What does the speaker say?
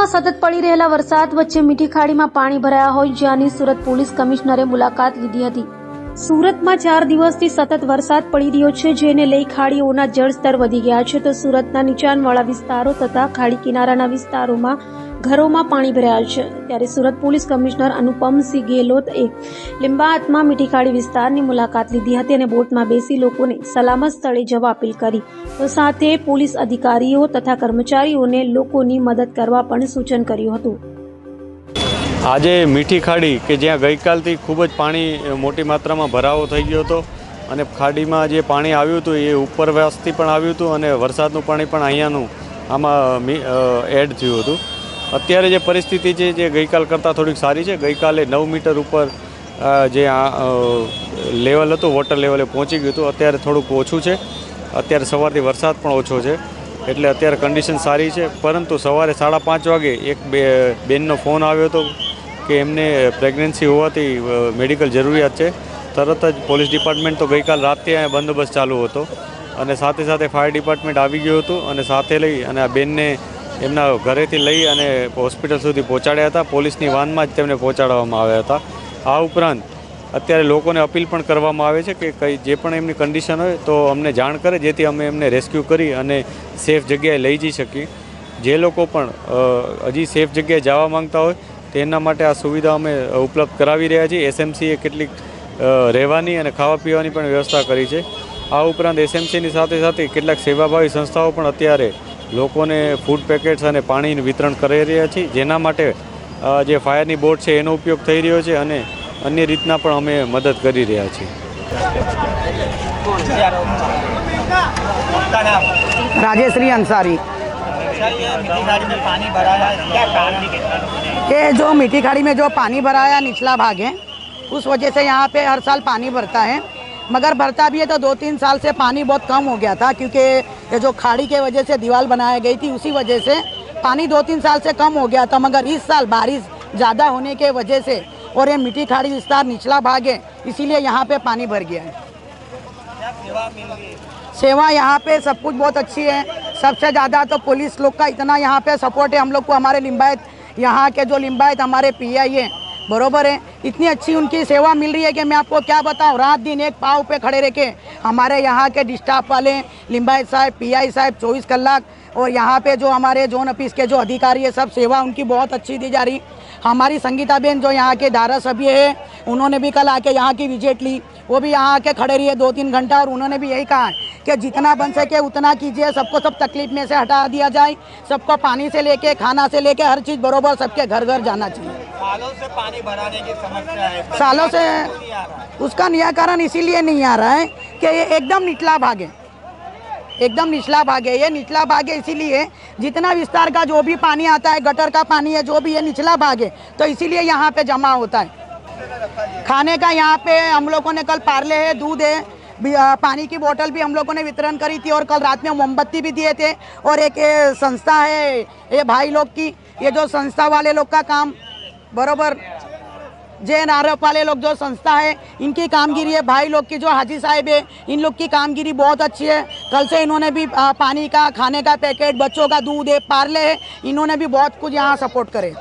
સુરતમાં સતત પડી રહેલા વરસાદ વચ્ચે મીઠી ખાડીમાં પાણી ભરાયા હોય જ્યાંની સુરત પોલીસ કમિશનરે મુલાકાત લીધી હતી। સુરતમાં 4 દિવસથી સતત વરસાદ પડી રહ્યો છે, જેને લઈ ખાડીઓના જળસ્તર વધી ગયા છે તો સુરતના નીચાણવાળા વિસ્તારો તથા ખાડી કિનારાના વિસ્તારોમાં ઘરોમાં પાણી ભરાયા છે। ત્યારે સુરત પોલીસ કમિશનર અનુપમસિંહ ગેહલોતે લિંબાયતમાં મીઠી ખાડી વિસ્તારની મુલાકાત લીધી હતી અને બોટમાં બેસી લોકોને સલામત સ્થળે જવા અપીલ કરી તો સાથે પોલીસ અધિકારીઓ તથા કર્મચારીઓને લોકોની મદદ કરવા પણ સૂચન કર્યું હતું। આજે મીઠી ખાડી કે જ્યાં ગઈકાલથી ખૂબ જ પાણી મોટી માત્રામાં ભરાવો થઈ ગયો હતો અને ખાડીમાં જે પાણી આવ્યું હતું એ ઉપરવાસથી પણ આવ્યું હતું અને વરસાદનું પાણી પણ અહીંયાનું આમાં એડ થયું હતું। અત્યારે જે પરિસ્થિતિ છે જે ગઈકાલ કરતાં થોડીક સારી છે। ગઈકાલે 9 મીટર ઉપર જે લેવલ હતું વોટર લેવલે પહોંચી ગયું હતું, અત્યારે થોડુંક ઓછું છે। અત્યારે સવારથી વરસાદ પણ ઓછો છે એટલે અત્યારે કન્ડિશન સારી છે। પરંતુ સવારે 5:30 વાગે એક બેનનો ફોન આવ્યો હતો કે એમને પ્રેગ્નન્સી હોવાથી મેડિકલ જરૂરિયાત છે। તરત જ પોલીસ ડિપાર્ટમેન્ટ તો ગઈકાલ રાતથી અહીંયા બંદોબસ્ત ચાલુ હતો અને સાથે સાથે ફાયર ડિપાર્ટમેન્ટ આવી ગયું હતું અને સાથે લઈ અને આ બેનને એમના ઘરેથી લઈ અને હોસ્પિટલ સુધી પહોંચાડ્યા હતા। પોલીસની વાનમાં જ તેમને પહોંચાડવામાં આવ્યા હતા। આ ઉપરાંત અત્યારે લોકોને અપીલ પણ કરવામાં આવે છે કે જે પણ એમની કન્ડિશન હોય તો અમને જાણ કરે જેથી અમે એમને રેસ્ક્યુ કરી અને સેફ જગ્યાએ લઈ જઈ શકીએ। જે લોકો પણ હજી સેફ જગ્યાએ જવા માંગતા હોય તેના માટે આ સુવિધા અમે ઉપલબ્ધ કરાવી રહ્યા છીએ। એસએમસીએ કેટલીક રહેવાની અને ખાવા પીવાની પણ વ્યવસ્થા કરી છે। આ ઉપરાંત એસએમસીની સાથે સાથે કેટલાક સેવાભાવી સંસ્થાઓ પણ અત્યારે લોકોને ફૂડ પેકેટ્સ અને પાણીનું વિતરણ કરી રહ્યા છે, જેના માટે જે ફાયરની બોટ છે એનો ઉપયોગ થઈ રહ્યો છે અને અન્ય રીતના પણ અમે મદદ કરી રહ્યા છીએ। राजेश्री अंसारी। ये जो मीठी खाड़ी में जो पानी भरा है निचला भाग है, उस वजह से यहाँ पे हर साल पानी भरता है, मगर भरता भी है तो 2-3 साल से पानी बहुत कम हो गया था क्योंकि ये जो खाड़ी के वजह से दीवार बनाई गई थी उसी वजह से पानी 2-3 साल से कम हो गया था। मगर इस साल बारिश ज़्यादा होने के वजह से और ये मीठी खाड़ी विस्तार निचला भाग है इसीलिए यहाँ पे पानी भर गया है। सेवा यहाँ पे सब कुछ बहुत अच्छी है। सबसे ज़्यादा तो पुलिस लोग का इतना यहाँ पे सपोर्ट है हम लोग को। हमारे लिंबायत यहाँ के जो लिंबायत हमारे पीआई है बरोबर है, इतनी अच्छी उनकी सेवा मिल रही है कि मैं आपको क्या बताऊँ। रात दिन एक पाँव पे खड़े रह के हमारे यहाँ के डिस्टाफ वाले लिंबायत साहब पीआई साहब 24 कलाक और यहाँ पे जो हमारे जोन ऑफिस के जो अधिकारी है सब सेवा उनकी बहुत अच्छी दी जा रही। हमारी संगीता बेन जो यहाँ के धारा सभ्य है उन्होंने भी कल आके यहाँ की विजिट ली, वो भी यहाँ आके खड़े रही है 2-3 घंटा और उन्होंने भी यही कहा है कि जितना बन सके उतना कीजिए, सबको सब तकलीफ में से हटा दिया जाए, सबको पानी से लेके खाना से लेके हर चीज़ बरोबर सबके घर घर जाना चाहिए। सालों से पानी भराने की समस्या है, सालों से उसका निराकरण इसीलिए नहीं आ रहा है कि ये एकदम निचला भाग है, एकदम निचला भाग है। ये निचला भाग है इसीलिए जितना विस्तार का जो भी पानी आता है गटर का पानी है जो भी है निचला भाग है तो इसीलिए यहाँ पे जमा होता है। खाने का यहाँ पे हम लोगों ने कल पार्ले है, दूध है, पानी की बोतल भी हम लोगों ने वितरण करी थी और कल रात में मोमबत्ती भी दिए थे। और एक संस्था है ये भाई लोग की, ये जो संस्था वाले लोग का काम बरोबर जैन आरोप वाले लोग जो संस्था है इनकी कामगिरी है। भाई लोग की जो हाजी साहब है इन लोग की कामगिरी बहुत अच्छी है। कल से इन्होंने भी पानी का खाने का पैकेट बच्चों का दूध है पार्ले है, इन्होंने भी बहुत कुछ यहाँ सपोर्ट करे।